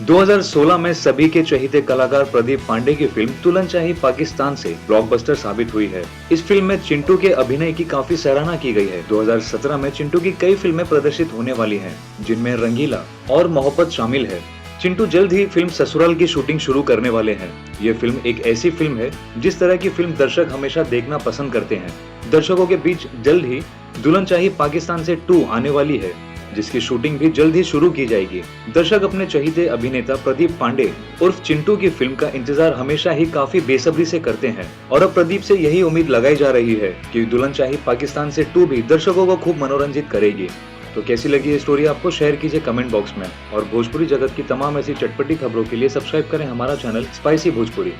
2016 में सभी के चहेते कलाकार प्रदीप पांडे की फिल्म तुलन चाही पाकिस्तान से ब्लॉकबस्टर साबित हुई है। इस फिल्म में चिंटू के अभिनय की काफी सराहना की गई है। 2017 में चिंटू की कई फिल्में प्रदर्शित होने वाली हैं, जिनमें रंगीला और मोहब्बत शामिल है। चिंटू जल्द ही फिल्म ससुराल की शूटिंग शुरू करने वाले हैं। ये फिल्म एक ऐसी फिल्म है जिस तरह की फिल्म दर्शक हमेशा देखना पसंद करते हैं। दर्शकों के बीच जल्द ही दुल्हन चाही पाकिस्तान से 2 आने वाली है, जिसकी शूटिंग भी जल्द ही शुरू की जाएगी। दर्शक अपने चहेते अभिनेता प्रदीप पांडे उर्फ चिंटू की फिल्म का इंतजार हमेशा ही काफी बेसब्री से करते हैं और अब प्रदीप से यही उम्मीद लगाई जा रही है कि दुल्हन चाही पाकिस्तान से 2 भी दर्शकों को खूब मनोरंजित करेगी। तो कैसी लगी ये स्टोरी आपको, शेयर कीजिए कमेंट बॉक्स में और भोजपुरी जगत की तमाम ऐसी चटपटी खबरों के लिए सब्सक्राइब करें हमारा चैनल स्पाइसी भोजपुरी।